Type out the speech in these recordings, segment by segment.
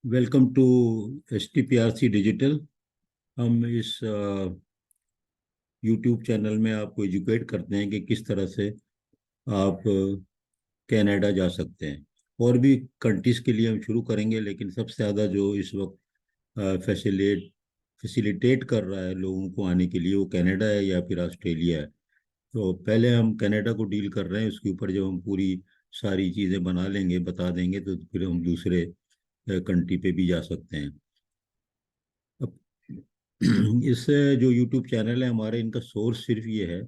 Welcome to STPRC digital. हम इस YouTube channel में आपको एजुकेट करते हैं कि किस तरह से आप कनाडा जा सकते हैं। और भी कंट्रीज़ के लिए हम शुरू करेंगे, लेकिन सबसे ज़्यादा जो इस वक्त फैसिलिटेट कर रहा है लोगों को आने के लिए, वो कनाडा है या फिर ऑस्ट्रेलिया है। तो पहले हम कनाडा को डील कर रहे हैं, उसके ऊपर जब हम पूरी सारी चीज़ें बना लेंगे, बता देंगे, तो फिर हम दूसरे कंट्री पे भी जा सकते हैं। अब इस जो यूट्यूब चैनल है हमारे, इनका सोर्स सिर्फ ये है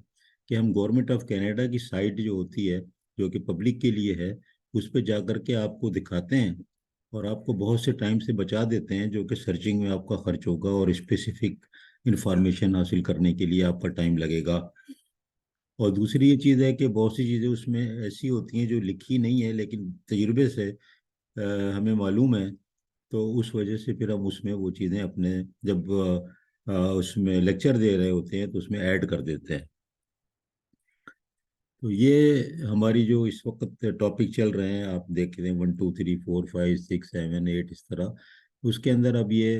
कि हम गवर्नमेंट ऑफ कनाडा की साइट जो होती है, जो कि पब्लिक के लिए है, उस पर जा कर के आपको दिखाते हैं और आपको बहुत से टाइम से बचा देते हैं, जो कि सर्चिंग में आपका खर्च होगा और स्पेसिफिक इंफॉर्मेशन हासिल करने के लिए आपका टाइम लगेगा। और दूसरी ये चीज़ है कि बहुत सी चीज़ें उसमें ऐसी होती हैं जो लिखी नहीं है, लेकिन तजुर्बे से हमें मालूम है। तो उस वजह से फिर हम उसमें वो चीज़ें अपने जब उसमें लेक्चर दे रहे होते हैं तो उसमें ऐड कर देते हैं। तो ये हमारी जो इस वक्त टॉपिक चल रहे हैं, आप देख रहे हैं 1 2 3 4 5 6 7 8 इस तरह। उसके अंदर अब ये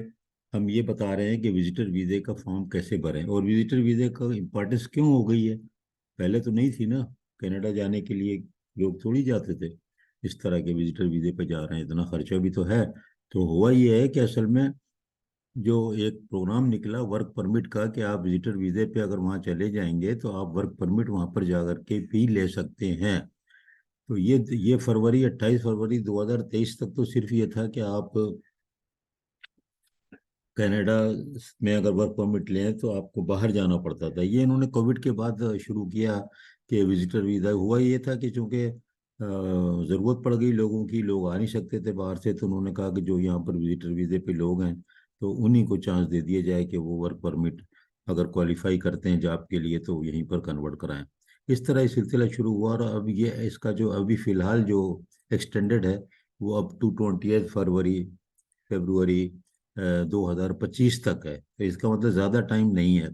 हम ये बता रहे हैं कि विजिटर वीज़े का फॉर्म कैसे भरें और विजिटर वीज़े का इम्पोर्टेंस क्यों हो गई है। पहले तो नहीं थी ना। कनाडा जाने के लिए लोग थोड़ी जाते थे, इस तरह के विजिटर वीज़े पे जा रहे हैं, इतना खर्चा भी तो है। तो हुआ ये है कि असल में जो एक प्रोग्राम निकला वर्क परमिट का, कि आप विजिटर वीज़े पे अगर वहाँ चले जाएंगे तो आप वर्क परमिट वहाँ पर जा करके भी ले सकते हैं। तो ये फरवरी 28 फरवरी 2023 तक तो सिर्फ ये था कि आप कनाडा में अगर वर्क परमिट लें तो आपको बाहर जाना पड़ता था। ये इन्होंने कोविड के बाद शुरू किया कि विजिटर वीज़ा। हुआ ये था कि चूंकि ज़रूरत पड़ गई लोगों की, लोग आ नहीं सकते थे बाहर से, तो उन्होंने कहा कि जो यहाँ पर विजिटर वीज़े पे लोग हैं तो उन्हीं को चांस दे दिया जाए कि वो वर्क परमिट अगर क्वालिफाई करते हैं जॉब के लिए तो यहीं पर कन्वर्ट कराएं। इस तरह ये सिलसिला शुरू हुआ और अब ये इसका जो अभी फ़िलहाल जो एक्सटेंडेड है, वो अब टू 20 फरवरी फरवरी 2025 तक है। तो इसका मतलब ज़्यादा टाइम नहीं है।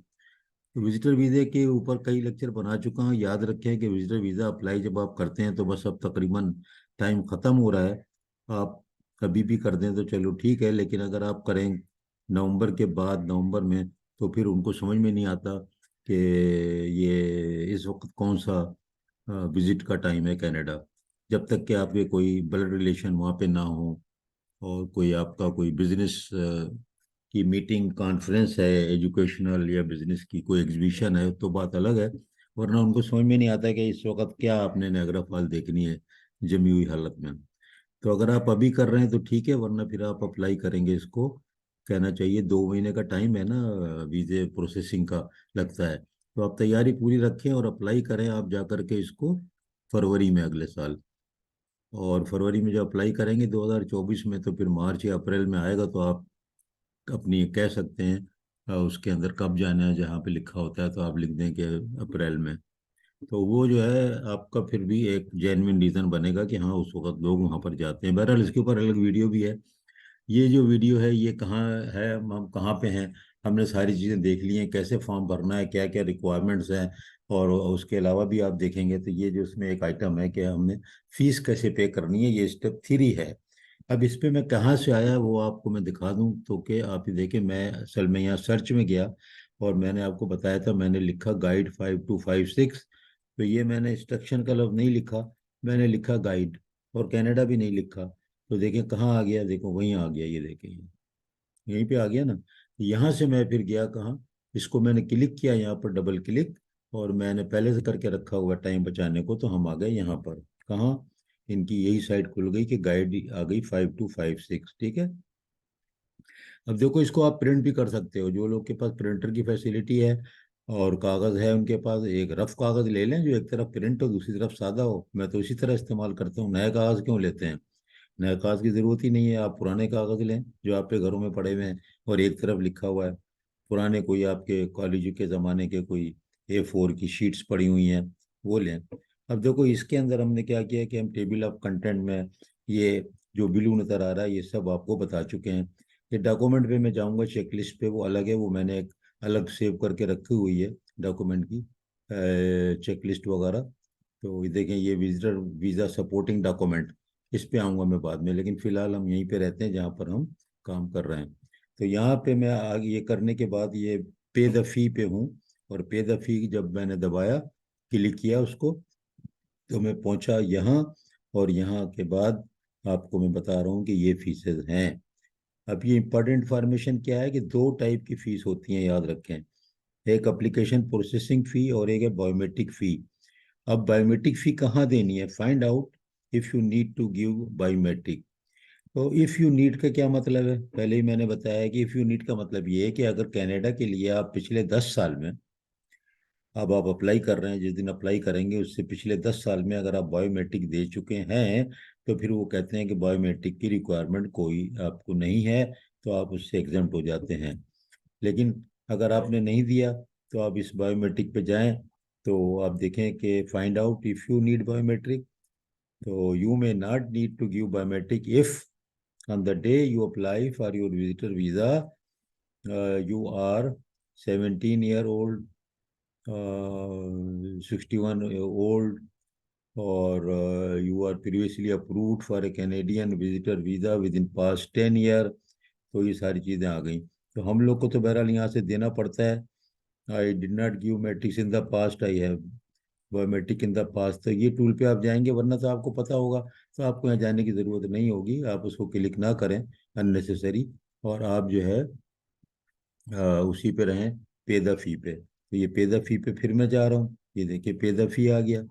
तो विजिटर वीज़े के ऊपर कई लेक्चर बना चुका हूँ। याद रखें कि विजिटर वीज़ा अप्लाई जब आप करते हैं तो बस अब तकरीबन टाइम ख़त्म हो रहा है। आप कभी भी कर दें तो चलो ठीक है, लेकिन अगर आप करें नवंबर के बाद, नवंबर में, तो फिर उनको समझ में नहीं आता कि ये इस वक्त कौन सा विजिट का टाइम है कनाडा। जब तक कि आपके कोई ब्लड रिलेशन वहाँ पे ना हो और कोई आपका कोई बिजनेस की मीटिंग कॉन्फ्रेंस है, एजुकेशनल या बिजनेस की कोई एग्जीबिशन है, तो बात अलग है। वरना उनको समझ में नहीं आता कि इस वक्त क्या आपने नायग्रा फॉल देखनी है जमी हुई हालत में। तो अगर आप अभी कर रहे हैं तो ठीक है, वरना फिर आप अप्लाई करेंगे इसको, कहना चाहिए 2 महीने का टाइम है ना वीज़े प्रोसेसिंग का लगता है। तो आप तैयारी पूरी रखें और अप्लाई करें आप जा करके इसको फरवरी में अगले साल। और फरवरी में जब अप्लाई करेंगे 2024 में, तो फिर मार्च या अप्रैल में आएगा तो आप अपनी कह सकते हैं उसके अंदर कब जाना है, जहाँ पे लिखा होता है तो आप लिख दें कि अप्रैल में। तो वो जो है आपका फिर भी एक जेन्युइन रीज़न बनेगा कि हाँ उस वक्त लोग वहाँ पर जाते हैं। बहरहाल इसके ऊपर अलग वीडियो भी है। ये जो वीडियो है ये कहाँ है, हम कहाँ पे हैं, हमने सारी चीज़ें देख ली हैं, कैसे फॉर्म भरना है, क्या क्या रिक्वायरमेंट्स हैं। और उसके अलावा भी आप देखेंगे तो ये जो इसमें एक आइटम है कि हमने फीस कैसे पे करनी है, ये स्टेप 3 है। अब इस पे मैं कहाँ से आया वो आपको मैं दिखा दूं तो कि आप ये देखें। मैं असल में यहाँ सर्च में गया और मैंने आपको बताया था, मैंने लिखा गाइड 5256। तो ये मैंने इंस्ट्रक्शन का लफ्ज़ नहीं लिखा, मैंने लिखा गाइड, और कनाडा भी नहीं लिखा। तो देखें कहाँ आ गया, देखो वहीं आ गया, ये देखें यहीं पे आ गया ना। यहाँ से मैं फिर गया कहाँ, इसको मैंने क्लिक किया यहाँ पर, डबल क्लिक, और मैंने पहले से करके रखा हुआ टाइम बचाने को, तो हम आ गए यहाँ पर। कहाँ, इनकी यही साइट खुल गई कि गाइड आ गई 5256, ठीक है। अब देखो इसको आप प्रिंट भी कर सकते हो, जो लोग के पास प्रिंटर की फैसिलिटी है और कागज़ है उनके पास, एक रफ कागज़ ले लें जो एक तरफ प्रिंट हो दूसरी तरफ सादा हो। मैं तो इसी तरह इस्तेमाल करता हूँ, नया कागज़ क्यों लेते हैं। नए कागज की जरूरत ही नहीं है, आप पुराने कागज लें जो आपके घरों में पड़े हुए हैं और एक तरफ लिखा हुआ है। पुराने कोई आपके कॉलेज के ज़माने के कोई A4 की शीट्स पड़ी हुई हैं, वो लें। अब देखो इसके अंदर हमने क्या किया कि हम टेबल ऑफ कंटेंट में ये जो ब्लू नज़र आ रहा है ये सब आपको बता चुके हैं। ये डॉक्यूमेंट पे मैं जाऊँगा, चेकलिस्ट पे वो अलग है, वो मैंने एक अलग सेव करके रखी हुई है डॉक्यूमेंट की चेकलिस्ट वगैरह। तो ये देखें, ये विजिटर वीज़ा सपोर्टिंग डॉक्यूमेंट, इस पे आऊँगा मैं बाद में, लेकिन फिलहाल हम यहीं पे रहते हैं जहाँ पर हम काम कर रहे हैं। तो यहाँ पे मैं आगे ये करने के बाद ये पे द फी पे हूँ, और पे द फी जब मैंने दबाया, क्लिक किया उसको, तो मैं पहुंचा यहाँ। और यहाँ के बाद आपको मैं बता रहा हूँ कि ये फीसेस हैं। अब ये इंपॉर्टेंट इन्फॉर्मेशन क्या है कि दो टाइप की फीस होती हैं, याद रखें। एक एप्लीकेशन प्रोसेसिंग फ़ी और एक है बायोमेट्रिक फ़ी। अब बायोमेट्रिक फ़ी कहाँ देनी है? Find out if you need to give biometric. तो इफ़ यू नीड का क्या मतलब है? पहले ही मैंने बताया कि इफ़ यू नीड का मतलब ये है कि अगर कनाडा के लिए आप पिछले 10 साल में, अब आप अप्लाई कर रहे हैं, जिस दिन अप्लाई करेंगे उससे पिछले 10 साल में अगर आप बायोमेट्रिक दे चुके हैं, तो फिर वो कहते हैं कि बायोमेट्रिक की रिक्वायरमेंट कोई आपको नहीं है, तो आप उससे एग्जम्प्ट हो जाते हैं। लेकिन अगर आपने नहीं दिया, तो आप इस बायोमेट्रिक पे जाएं, तो आप देखें कि find out if you need biometric. तो you may not need to give biometric if on the day you apply for your visitor visa, you are 17 year old, 61 old, or you are previously approved for a Canadian visitor visa within past 10 year। तो ये सारी चीज़ें आ गई। तो हम लोग को तो बहरहाल यहाँ से देना पड़ता है। I did not give matrix in the past, I have biometric in the past. तो ये टूल पे आप जाएंगे, वरना तो आपको पता होगा, तो आपको यहाँ जाने की ज़रूरत नहीं होगी, आप उसको क्लिक ना करें अननेसेसरी, और आप जो है उसी पे रहें, पे द फी पे। तो ये पे द फी पे फिर मैं जा रहा हूँ, ये देखिए पे द फी आ गया।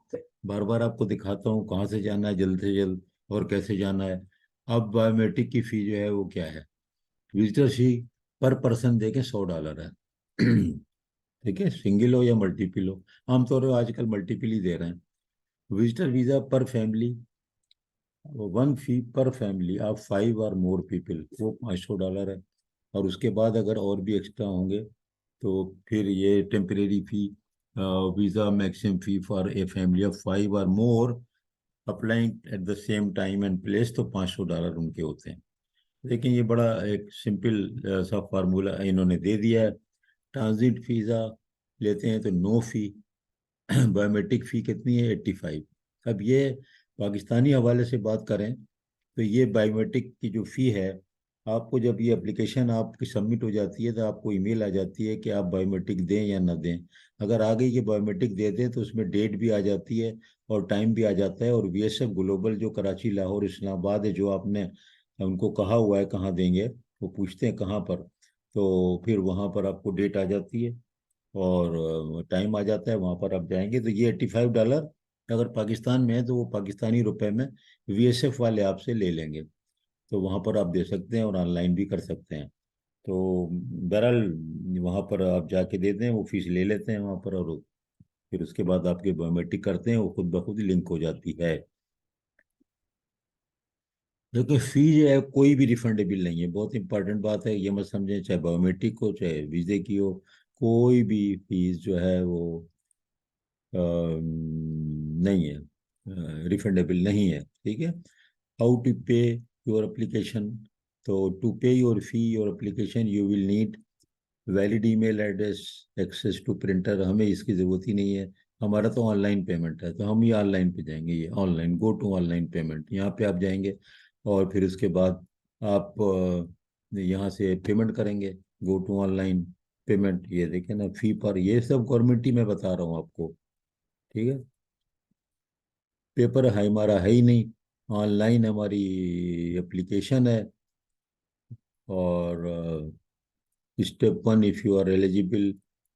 बार बार आपको दिखाता हूँ कहाँ से जाना है जल्द से जल्द और कैसे जाना है। अब बायोमेट्रिक की फ़ी जो है वो क्या है? विजिटर फी पर पर्सन देखें $100 है। ठीक है, सिंगल हो या मल्टीपल हो, आमतौर पर आजकल मल्टीपल ही दे रहे हैं। विजिटर वीज़ा पर फैमिली, वन फी पर फैमिली ऑफ 5 और मोर पीपल, वो $500 है। और उसके बाद अगर और भी एक्स्ट्रा होंगे, तो फिर ये temporary fee, visa maximum fee for a family of 5 और more applying at the same time and place, तो $500 उनके होते हैं। लेकिन ये बड़ा एक सिंपल सा फार्मूला इन्होंने दे दिया है। ट्रांजिट वीज़ा लेते हैं तो नो फी। बायोमेट्रिक फ़ी कितनी है? 85। अब ये पाकिस्तानी हवाले से बात करें, तो ये बायोमेट्रिक की जो फ़ी है, आपको जब ये एप्लीकेशन आपकी सबमिट हो जाती है, तो आपको ईमेल आ जाती है कि आप बायोमेट्रिक दें या ना दें। अगर आ गई कि बायोमेट्रिक दे दें, तो उसमें डेट भी आ जाती है और टाइम भी आ जाता है, और बीएसएफ ग्लोबल जो कराची, लाहौर, इस्लामाबाद है, जो आपने उनको कहा हुआ है कहाँ देंगे, वो पूछते हैं कहाँ पर, तो फिर वहाँ पर आपको डेट आ जाती है और टाइम आ जाता है, वहाँ पर आप जाएंगे। तो ये $85 अगर पाकिस्तान में है, तो वो पाकिस्तानी रुपए में बीएसएफ वाले आपसे ले लेंगे। तो वहाँ पर आप दे सकते हैं और ऑनलाइन भी कर सकते हैं। तो बहरहाल वहाँ पर आप जाके देते हैं, वो फीस ले लेते हैं वहाँ पर, और फिर उसके बाद आपके बायोमेट्रिक करते हैं, वो खुद ब खुद लिंक हो जाती है। देखिए फी जो है कोई भी रिफंडेबल नहीं है, बहुत इंपॉर्टेंट बात है, ये मत समझें, चाहे बायोमेट्रिक हो चाहे वीज़े की हो, कोई भी फीस जो है वो नहीं है, रिफंडेबल नहीं है। ठीक है। How to pay your application? तो to pay your fee your application you will need valid email address, access to printer. हमें इसकी ज़रूरत ही नहीं है, हमारा तो ऑनलाइन पेमेंट है, तो हम ये ऑनलाइन पे जाएंगे, ये online, go to online payment, यहाँ पे आप जाएंगे। और फिर उसके बाद आप यहाँ से पेमेंट करेंगे, गो टू ऑनलाइन पेमेंट। ये देखें ना, फी पर, ये सब गवर्नमेंट ही मैं बता रहा हूँ आपको। ठीक है। पेपर है हमारा है ही नहीं, ऑनलाइन हमारी एप्लीकेशन है। और step 1, if you are eligible,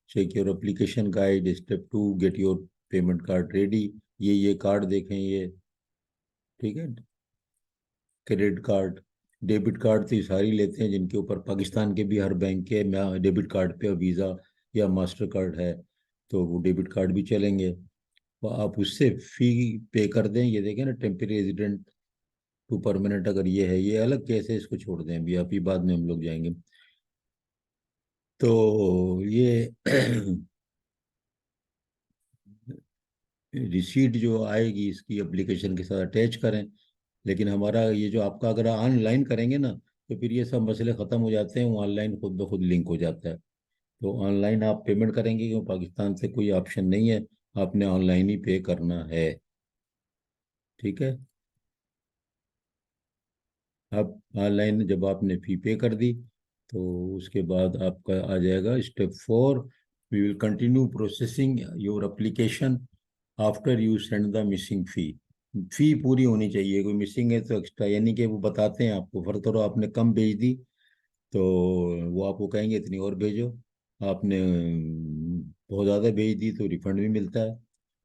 check your application guide. Step 2, get your payment card ready. ये कार्ड देखें ये। ठीक है। क्रेडिट कार्ड, डेबिट कार्ड तो ये सारी लेते हैं जिनके ऊपर, पाकिस्तान के भी हर बैंक के डेबिट कार्ड पे वीज़ा या मास्टर कार्ड है, तो वो डेबिट कार्ड भी चलेंगे। तो आप उससे फी पे कर दें। ये देखें ना, टेम्परेरी रेजिडेंट टू परमानेंट, अगर ये है, ये अलग केस है, इसको छोड़ दें अभी, अभी बाद में हम लोग जाएंगे। तो ये रिसीट जो आएगी इसकी एप्लीकेशन के साथ अटैच करें। लेकिन हमारा ये जो आपका, अगर ऑनलाइन करेंगे ना, तो फिर ये सब मसले ख़त्म हो जाते हैं, वो ऑनलाइन खुद ब खुद लिंक हो जाता है। तो ऑनलाइन आप पेमेंट करेंगे, क्यों, पाकिस्तान से कोई ऑप्शन नहीं है, आपने ऑनलाइन ही पे करना है। ठीक है। अब ऑनलाइन जब आपने फी पे कर दी तो उसके बाद आपका आ जाएगा step 4। We will continue processing your application after you send the missing fee. Fee पूरी होनी चाहिए, कोई मिसिंग है तो एक्स्ट्रा, यानी कि वो बताते हैं आपको, फर्दर आपने कम भेज दी तो वो आपको कहेंगे इतनी और भेजो। आपने बहुत ज़्यादा भेज दी तो रिफंड भी मिलता है।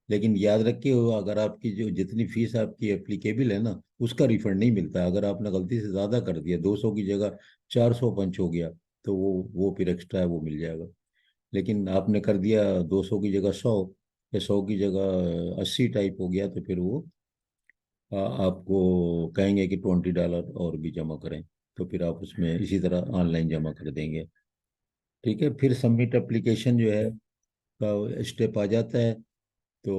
लेकिन याद रखिए, अगर आपकी जो जितनी फीस आपकी एप्लीकेबल है ना, उसका रिफंड नहीं मिलता। अगर आपने गलती से ज़्यादा कर दिया, 200 की जगह 400 पंच हो गया, तो वो फिर एक्स्ट्रा है, वो मिल जाएगा। लेकिन आपने कर दिया 200 की जगह 100, या 100 की जगह 80 टाइप हो गया, तो फिर वो आपको कहेंगे कि $20 और भी जमा करें। तो फिर आप उसमें इसी तरह ऑनलाइन जमा कर देंगे। ठीक है, फिर सबमिट एप्लीकेशन जो है का स्टेप आ जाता है। तो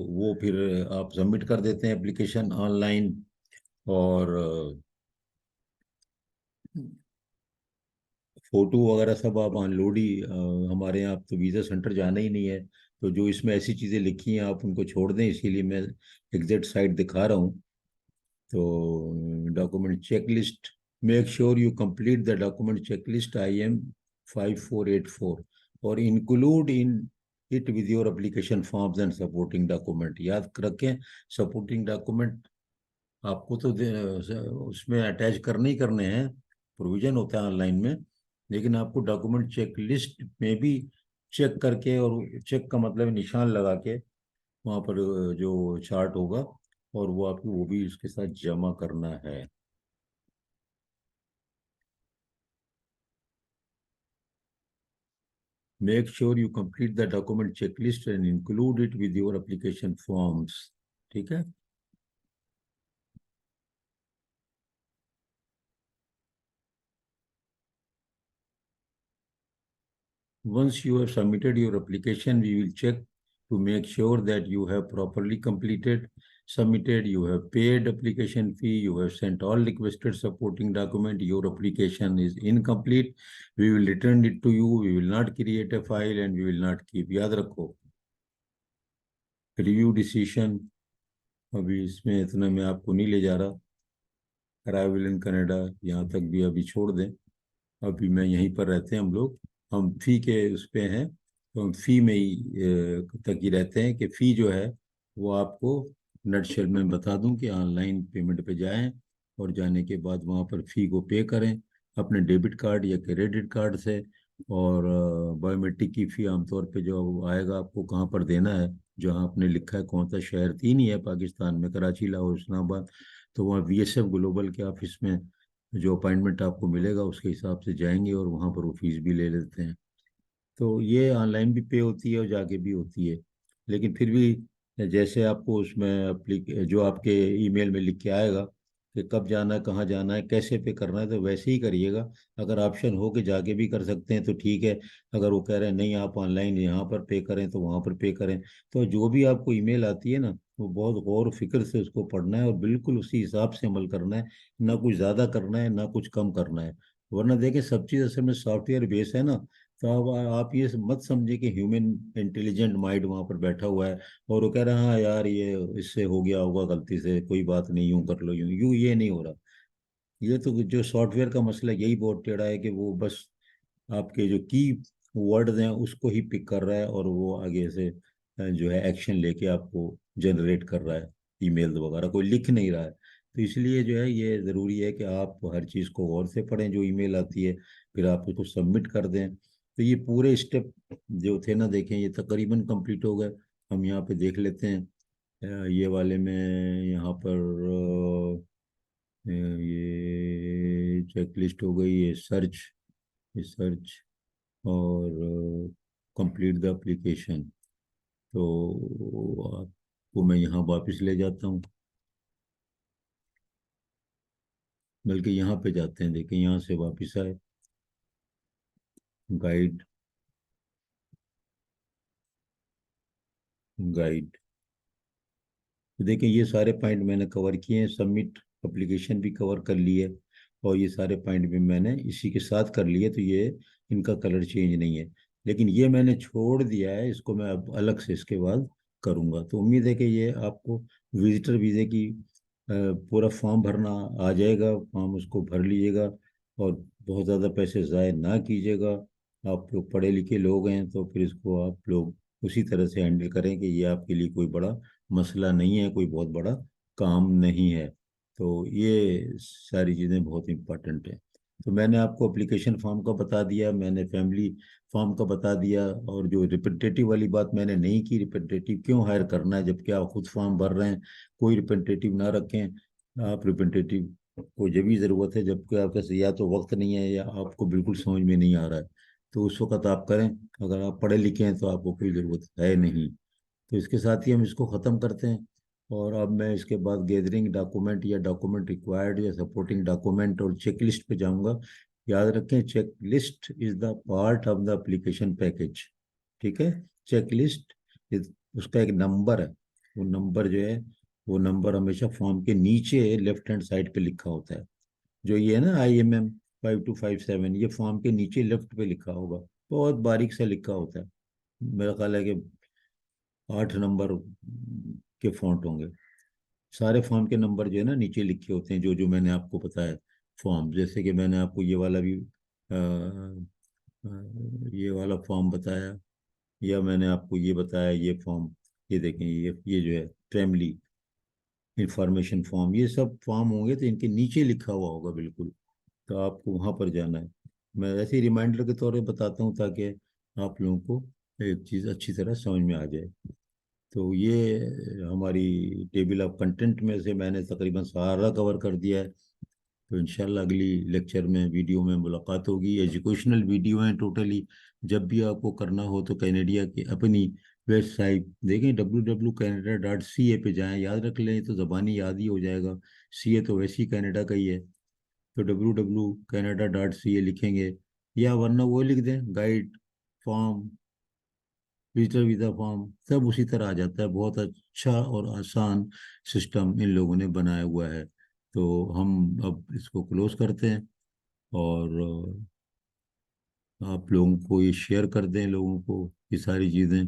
वो फिर आप सबमिट कर देते हैं एप्लीकेशन ऑनलाइन। और फोटो वगैरह सब आप अनलोड ही हमारे यहाँ, आप तो वीज़ा सेंटर जाना ही नहीं है। तो जो इसमें ऐसी चीज़ें लिखी हैं आप उनको छोड़ दें, इसीलिए मैं एग्जैक्ट साइट दिखा रहा हूँ। तो document checklist, make sure you complete the document checklist IM5484 और include in it with your application forms and supporting document. याद रखें, सपोर्टिंग डॉक्यूमेंट आपको तो उसमें अटैच करने ही करने हैं, प्रोविजन होता है ऑनलाइन में। लेकिन आपको डॉक्यूमेंट चेक लिस्ट में भी चेक करके, और चेक का मतलब निशान लगा के वहाँ पर जो चार्ट होगा, और वो आपको वो भी इसके साथ जमा करना है। Make sure you complete the document checklist and include it with your application forms. ठीक है। Once you have submitted your application, we will check to make sure that you have properly completed, submitted, you have paid application fee, you have sent all requested supporting document, your application is incomplete. We will return it to you. We will not create a file and we will not keep. याद रखो, review decision अभी इसमें इतना मैं आपको नहीं ले जा रहा। अराइवल इन कनाडा यहाँ तक भी अभी छोड़ दें। अभी मैं यहीं पर रहते हैं हम लोग, हम फी के उस पे हैं, तो हम फी में ही तक ही रहते हैं कि फी जो है वो आपको नटशेल में बता दूं कि ऑनलाइन पेमेंट पे जाएं, और जाने के बाद वहाँ पर फी को पे करें अपने डेबिट कार्ड या क्रेडिट कार्ड से। और बायोमेट्रिक की फ़ी आमतौर पे जो आएगा आपको कहाँ पर देना है, जहाँ आपने लिखा है कौन सा शहर, 3 ही है पाकिस्तान में, कराची, लाहौर, इस्लामाबाद। तो वहाँ VSF ग्लोबल के ऑफिस में जो अपॉइंटमेंट आपको मिलेगा उसके हिसाब से जाएंगे, और वहाँ पर वो फीस भी ले लेते हैं। तो ये ऑनलाइन भी पे होती है और जाके भी होती है। लेकिन फिर भी जैसे आपको उसमें जो आपके ईमेल में लिख के आएगा कि कब जाना है, कहाँ जाना है, कैसे पे करना है, तो वैसे ही करिएगा। अगर ऑप्शन हो कि जाके भी कर सकते हैं तो ठीक है। अगर वो कह रहे हैं नहीं आप ऑनलाइन यहाँ पर पे करें तो वहाँ पर पे करें। तो जो भी आपको ईमेल आती है ना, वो बहुत गौर फिक्र से उसको पढ़ना है और बिल्कुल उसी हिसाब से अमल करना है। ना कुछ ज़्यादा करना है ना कुछ कम करना है। वरना देखें, सब चीज़ असल में सॉफ्टवेयर बेस है ना। तो अब आप ये मत समझे कि ह्यूमन इंटेलिजेंट माइंड वहां पर बैठा हुआ है और वो कह रहा है हाँ यार ये इससे हो गया होगा गलती से, कोई बात नहीं, यूं कर लो, यूं यूं, ये नहीं हो रहा। ये तो जो सॉफ्टवेयर का मसला यही बहुत टेढ़ा है कि वो बस आपके जो की वर्ड्स हैं उसको ही पिक कर रहा है, और वो आगे से जो है एक्शन लेके आपको जनरेट कर रहा है। ईमेल वगैरह कोई लिख नहीं रहा है। तो इसलिए जो है ये ज़रूरी है कि आप हर चीज़ को गौर से पढ़ें जो ईमेल आती है, फिर आप उसको सबमिट कर दें। तो ये पूरे स्टेप जो थे ना, देखें ये तकरीबन कंप्लीट हो गए। हम यहाँ पे देख लेते हैं, ये वाले में यहाँ पर ये चेकलिस्ट हो गई, ये सर्च और कंप्लीट द एप्लीकेशन। तो आपको मैं यहाँ वापस ले जाता हूँ, बल्कि यहाँ पे जाते हैं, देखें यहाँ से वापस आए, गाइड, गाइड। तो देखिए ये सारे पॉइंट मैंने कवर किए हैं, सबमिट एप्लीकेशन भी कवर कर लिए, और ये सारे पॉइंट भी मैंने इसी के साथ कर लिए। तो ये इनका कलर चेंज नहीं है, लेकिन ये मैंने छोड़ दिया है, इसको मैं अब अलग से इसके बाद करूँगा। तो उम्मीद है कि ये आपको विजिटर वीज़े की पूरा फॉर्म भरना आ जाएगा, फॉर्म उसको भर लीजिएगा, और बहुत ज़्यादा पैसे ज़ाय ना कीजिएगा। आप लोग पढ़े लिखे लोग हैं तो फिर इसको आप लोग उसी तरह से हैंडल करें कि ये आपके लिए कोई बड़ा मसला नहीं है, कोई बहुत बड़ा काम नहीं है। तो ये सारी चीज़ें बहुत इम्पोर्टेंट हैं। तो मैंने आपको एप्लीकेशन फॉर्म का बता दिया, मैंने फैमिली फॉर्म का बता दिया, और जो रिप्रेजेंटेटिव वाली बात मैंने नहीं की, रिप्रेजेंटेटिव क्यों हायर करना है जबकि आप खुद फॉर्म भर रहे हैं, कोई रिप्रेजेंटेटिव ना रखें। आप रिप्रेजेंटेटिव को जब भी ज़रूरत है जबकि आपके पास या तो वक्त नहीं है या आपको बिल्कुल समझ में नहीं आ रहा है, तो उस वक्त आप करें। अगर आप पढ़े लिखे हैं तो आपको कोई ज़रूरत है नहीं। तो इसके साथ ही हम इसको ख़त्म करते हैं। और अब मैं इसके बाद गैदरिंग डॉक्यूमेंट या डॉक्यूमेंट रिक्वायर्ड या सपोर्टिंग डॉक्यूमेंट और चेक लिस्ट पे जाऊंगा। याद रखें, check list is the part of the application package. ठीक है। चेक लिस्ट, उसका एक नंबर है। वो नंबर जो है, वो नंबर हमेशा फॉर्म के नीचे लेफ्ट हैंड साइड पे लिखा होता है। जो ये है ना, IMM 5257, ये फॉर्म के नीचे लेफ्ट पे लिखा होगा, बहुत बारीक से लिखा होता है। मेरा ख्याल है कि 8 नंबर के फॉन्ट होंगे। सारे फॉर्म के नंबर जो है ना नीचे लिखे होते हैं, जो जो मैंने आपको बताया। फॉर्म जैसे कि मैंने आपको ये वाला भी ये वाला फॉर्म बताया, या मैंने आपको ये बताया ये फॉर्म। ये देखें, ये जो है फैमिली इंफॉर्मेशन फॉर्म, ये सब फॉर्म होंगे तो इनके नीचे लिखा हुआ होगा बिल्कुल। तो आपको वहाँ पर जाना है। मैं ऐसे ही रिमाइंडर के तौर पे बताता हूँ ताकि आप लोगों को एक चीज़ अच्छी तरह समझ में आ जाए। तो ये हमारी टेबल ऑफ कंटेंट में से मैंने तकरीबन सारा कवर कर दिया है। तो इंशाल्लाह अगली लेक्चर में वीडियो में मुलाकात होगी। एजुकेशनल वीडियो है टोटली। जब भी आपको करना हो तो कैनेडिया की अपनी वेबसाइट देखें, www.canada.ca पे जाएं। याद रख लें, तो ज़बानी याद ही हो जाएगा। CA तो वैसे ही कनाडा का ही है। तो www.canada.ca लिखेंगे, या वरना वो लिख दें guide form, visitor visa form, सब उसी तरह आ जाता है। बहुत अच्छा और आसान सिस्टम इन लोगों ने बनाया हुआ है। तो हम अब इसको क्लोज करते हैं, और आप लोगों को ये शेयर कर दें, लोगों को ये सारी चीज़ें।